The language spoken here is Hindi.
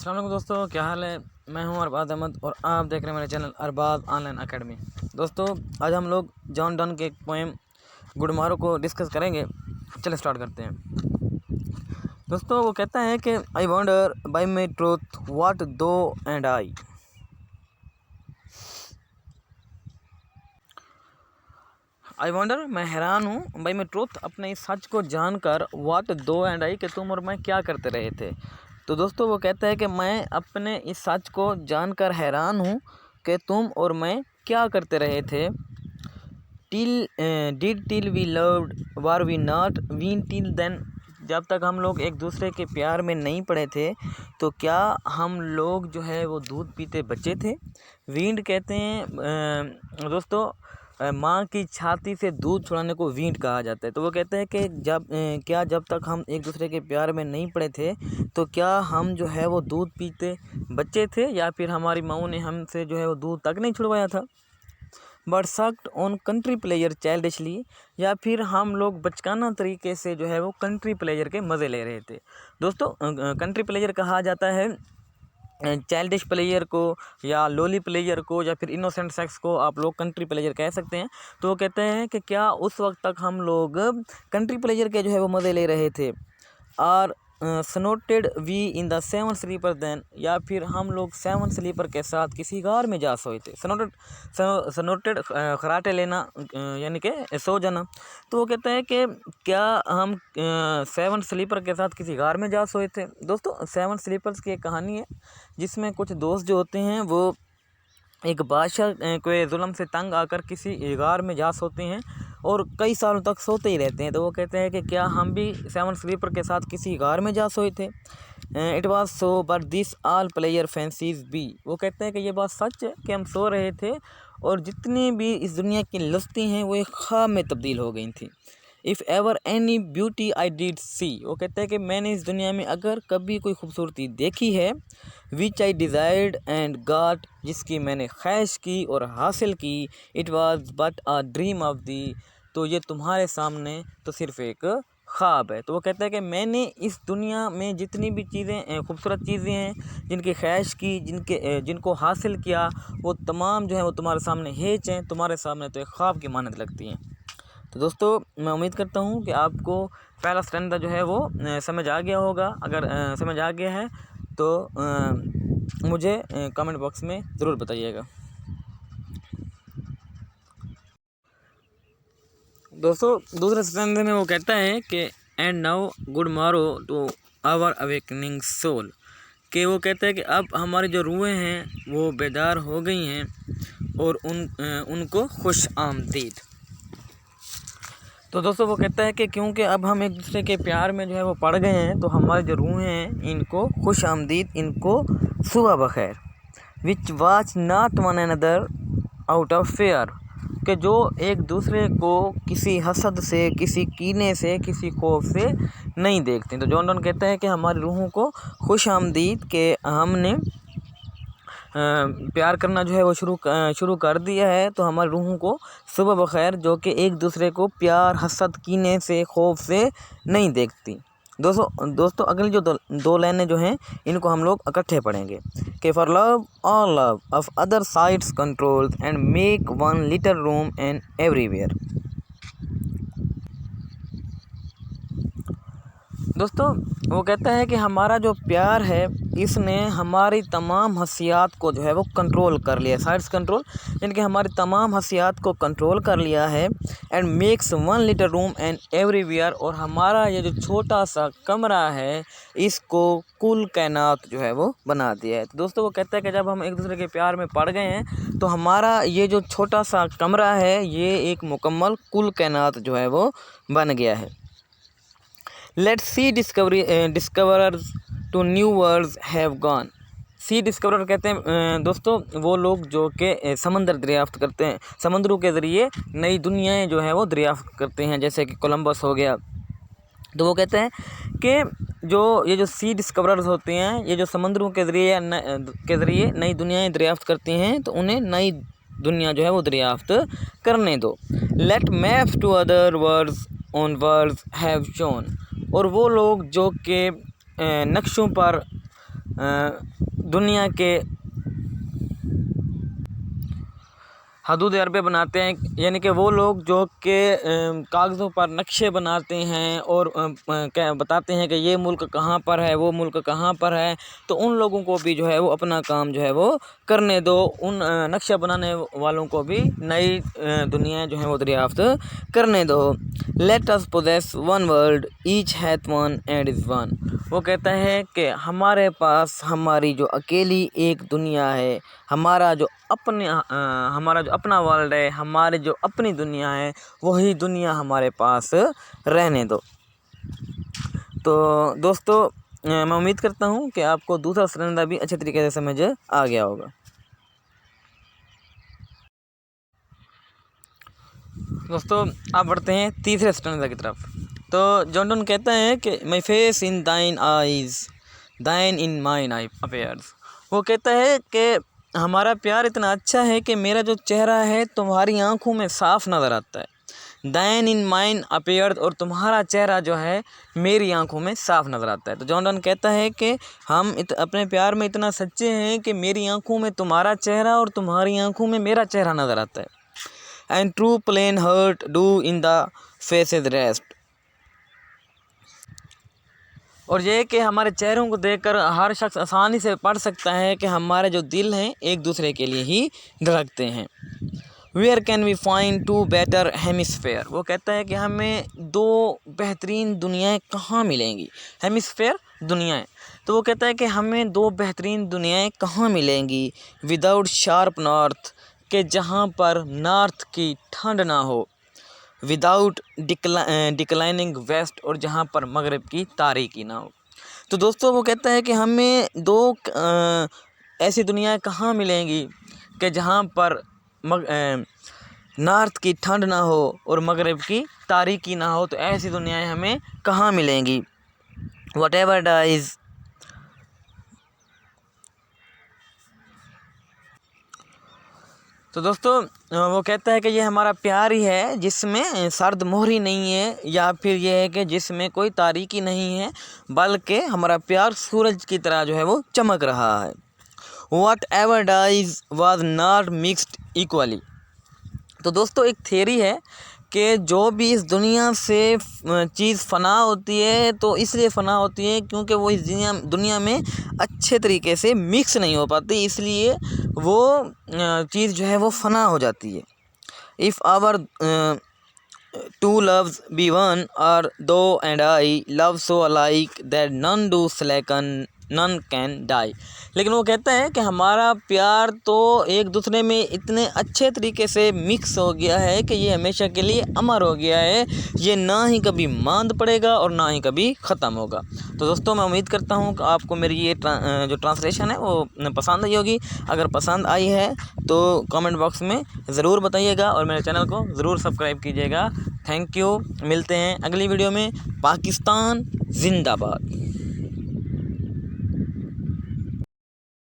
अस्सलाम वालेकुम दोस्तों, क्या हाल है। मैं हूं अरबाज अहमद और आप देख रहे हैं मेरा चैनल अरबाज ऑनलाइन एकेडमी। दोस्तों, आज हम लोग जॉन डन के एक पोएम गुड मॉर्निंग को डिस्कस करेंगे। चलिए स्टार्ट करते हैं। दोस्तों, वो कहता है कि I wonder bye my truth what दो एंड आई वंडर, मैं हैरान हूँ, बाई माई ट्रूथ, अपने इस सच को जानकर, व्हाट दो एंड आई, कि तुम और मैं क्या करते रहे थे। तो दोस्तों, वो कहता है कि मैं अपने इस सच को जानकर हैरान हूँ कि तुम और मैं क्या करते रहे थे। Till we loved were we not weaned till then, जब तक हम लोग एक दूसरे के प्यार में नहीं पड़े थे तो क्या हम लोग जो है वो दूध पीते बच्चे थे। वींड कहते हैं दोस्तों, माँ की छाती से दूध छुड़ाने को वींड कहा जाता है। तो वो कहते हैं कि जब तक हम एक दूसरे के प्यार में नहीं पड़े थे तो क्या हम जो है वो दूध पीते बच्चे थे, या फिर हमारी माँ ने हमसे जो है वो दूध तक नहीं छुड़वाया था। But sucked on country player childishly, या फिर हम लोग बचकाना तरीके से जो है वो कंट्री प्लेयर के मज़े ले रहे थे। दोस्तों, कंट्री प्लेयर कहा जाता है चाइल्डिश प्लेयर को, या लोली प्लेयर को, या फिर इनोसेंट सेक्स को आप लोग कंट्री प्लेयर कह सकते हैं। तो वो कहते हैं कि क्या उस वक्त तक हम लोग कंट्री प्लेयर के जो है वो मज़े ले रहे थे। और snorted we in the seven sleeper den, या फिर हम लोग सेवन स्लीपर के साथ किसी गार में जा सोए थे। स्नोटेड खराटे लेना यानी कि सो जाना। तो वो कहते हैं कि क्या हम सेवन स्लीपर के साथ किसी गार में जा सोए थे। दोस्तों, सेवन स्लीपर्स की एक कहानी है जिसमें कुछ दोस्त जो होते हैं वो एक बादशाह के जुल्म से तंग आकर किसी गार में जा सोते हैं और कई सालों तक सोते ही रहते हैं। तो वो कहते हैं कि क्या हम भी सेवन स्लीपर के साथ किसी गार में जा सोए थे। It was so but this all प्लेयर फैंसीज बी, वो कहते हैं कि ये बात सच है कि हम सो रहे थे और जितनी भी इस दुनिया की लस्ती हैं वो एक ख्वाब में तब्दील हो गई थी। If ever any beauty I did see, वो कहते हैं कि मैंने इस दुनिया में अगर कभी कोई खूबसूरती देखी है, विच आई डिज़ायर्ड एंड गॉट, जिसकी मैंने ख्वाहिश की और हासिल की, it was but a dream of the, तो ये तुम्हारे सामने तो सिर्फ़ एक ख्वाब है। तो वो कहते हैं कि मैंने इस दुनिया में जितनी भी चीज़ें खूबसूरत चीज़ें हैं जिनकी ख्वाहिश की, जिनको हासिल किया, वो तमाम जो है वो तुम्हारे सामने हेच हैं, तुम्हारे सामने तो एक ख्वाब की मानत लगती हैं। तो दोस्तों, मैं उम्मीद करता हूँ कि आपको पहला स्टैंडर्ड जो है वो समझ आ गया होगा। अगर समझ आ गया है तो मुझे कमेंट बॉक्स में ज़रूर बताइएगा। दोस्तों, दूसरे स्टैंडर्ड में वो कहता है कि and now good morrow to our awakening soul, कि वो कहते हैं कि अब हमारी जो रूहें हैं वो बेदार हो गई हैं और उनको खुश आमदीद। तो दोस्तों, वो कहता है कि क्योंकि अब हम एक दूसरे के प्यार में जो है वो पड़ गए हैं तो हमारी जो रूहें हैं इनको खुश आमदीद, इनको सुबह बखैर। Which watch not one another out of fear, कि जो एक दूसरे को किसी हसद से, किसी कीने से, किसी खौफ से नहीं देखते। तो जॉन डन कहते हैं कि हमारी रूहों को खुश आमदीद के हमने प्यार करना जो है वो शुरू कर दिया है, तो हमारी रूहों को सुबह बखैर, जो कि एक दूसरे को प्यार, हसद, कीने से, खौफ से नहीं देखती। दोस्तों अगली जो दो लाइनें जो हैं इनको हम लोग इकट्ठे पढ़ेंगे कि for love all love of other sides control and make one little room and everywhere. दोस्तों, वो कहता है कि हमारा जो प्यार है इसने हमारी तमाम हसियात को जो है वो कंट्रोल कर लिया। साइड्स कंट्रोल यानी कि हमारी तमाम हसियात को कंट्रोल कर लिया है। And makes one little room and everywhere, और हमारा ये जो छोटा सा कमरा है इसको कुल कायनात जो है वो बना दिया है। तो दोस्तों, वो कहता है कि जब हम एक दूसरे के प्यार में पड़ गए हैं तो हमारा ये जो छोटा सा कमरा है ये एक मुकम्मल कुल कायनात जो है वो बन गया है। Let's sea discoverers to new worlds have gone. Sea discoverer कहते हैं दोस्तों वो लोग जो कि समंदर दरियाफ्त करते हैं, समंदरों के ज़रिए नई दुनियाएं जो है वो दरियाफ्त करते हैं, जैसे कि कोलंबस हो गया। तो वो कहते हैं कि ये जो सी डिस्कवरर्स होते हैं, ये जो समंदरों के ज़रिए नई दुनियाएं दरियाफ्त करते हैं, तो उन्हें नई दुनिया जो है वो दरियाफ्त करने दो। Let maps to other worlds on worlds have shown, और वो लोग जो कि नक्शों पर दुनिया के हदूद अरबे बनाते हैं, यानी कि वो लोग जो कि कागज़ों पर नक्शे बनाते हैं और क्या बताते हैं कि ये मुल्क कहाँ पर है, वो मुल्क कहाँ पर है, तो उन लोगों को भी जो है वो अपना काम जो है वो करने दो। उन नक्शा बनाने वालों को भी नई दुनिया जो है वो दरियाफ्त करने दो। Let us possess one world each hath one and is one. वो कहता है कि हमारे पास हमारी जो अकेली एक दुनिया है, हमारा जो अपना वर्ल्ड है, हमारे जो अपनी दुनिया है, वही दुनिया हमारे पास रहने दो। तो दोस्तों मैं उम्मीद करता हूँ कि आपको दूसरा स्टैंजा भी अच्छे तरीके से समझ आ गया होगा। दोस्तों आप बढ़ते हैं तीसरे स्टैंजा की तरफ। तो जॉन डोन कहता है कि माई फेस इन दाइन आइज़ दाइन इन माइन आई अफेयर्स। वो कहता है कि हमारा प्यार इतना अच्छा है कि मेरा जो चेहरा है तुम्हारी आंखों में साफ नज़र आता है। दाइन इन माइन अपेयर्स, और तुम्हारा चेहरा जो है मेरी आंखों में साफ नज़र आता है। तो जॉन डोन कहता है कि हम अपने प्यार में इतना सच्चे हैं कि मेरी आंखों में तुम्हारा चेहरा और तुम्हारी आंखों में मेरा चेहरा नज़र आता है। And true plain heart do in the faces rest. और ये कि हमारे चेहरों को देखकर हर शख्स आसानी से पढ़ सकता है कि हमारे जो दिल हैं एक दूसरे के लिए ही धड़कते हैं। Where can we find two better hemisphere. वो कहता है कि हमें दो बेहतरीन दुनियाएं कहाँ मिलेंगी। हेमिस्फेयर दुनियाएं, तो वो कहता है कि हमें दो बेहतरीन दुनियाएं कहाँ मिलेंगी। विदाउट शार्प नॉर्थ, के जहाँ पर नॉर्थ की ठंड ना हो। विदाउट डिक्लाइनिंग वेस्ट, और जहाँ पर मगरिब की तारीकी ना हो। तो दोस्तों वो कहता है कि हमें दो ऐसी दुनियाएं कहाँ मिलेंगी कि जहाँ पर नॉर्थ की ठंड ना हो और मगरिब की तारीकी ना हो। तो ऐसी दुनियाएं हमें कहाँ मिलेंगी। Whatever dies. तो दोस्तों वो कहता है कि ये हमारा प्यार ही है जिसमें सर्द मोहरी नहीं है, या फिर ये है कि जिसमें कोई तारीकी नहीं है, बल्कि हमारा प्यार सूरज की तरह जो है वो चमक रहा है। Whatever dies was not mixed equally. तो दोस्तों एक थ्योरी है कि जो भी इस दुनिया से चीज़ फ़ना होती है तो इसलिए फ़ना होती है क्योंकि वो इस दुनिया में अच्छे तरीके से मिक्स नहीं हो पाती, इसलिए वो चीज़ जो है वो फ़ना हो जाती है। If our two loves be one or thou and I love so alike that none do slacken none can die. लेकिन वो कहता है कि हमारा प्यार तो एक दूसरे में इतने अच्छे तरीके से मिक्स हो गया है कि ये हमेशा के लिए अमर हो गया है, ये ना ही कभी मांद पड़ेगा और ना ही कभी ख़त्म होगा। तो दोस्तों मैं उम्मीद करता हूँ कि आपको मेरी ये जो ट्रांसलेशन है वो पसंद आई होगी। अगर पसंद आई है तो कमेंट बॉक्स में ज़रूर बताइएगा और मेरे चैनल को ज़रूर सब्सक्राइब कीजिएगा। Thank you. मिलते हैं अगली वीडियो में। पाकिस्तान जिंदाबाद।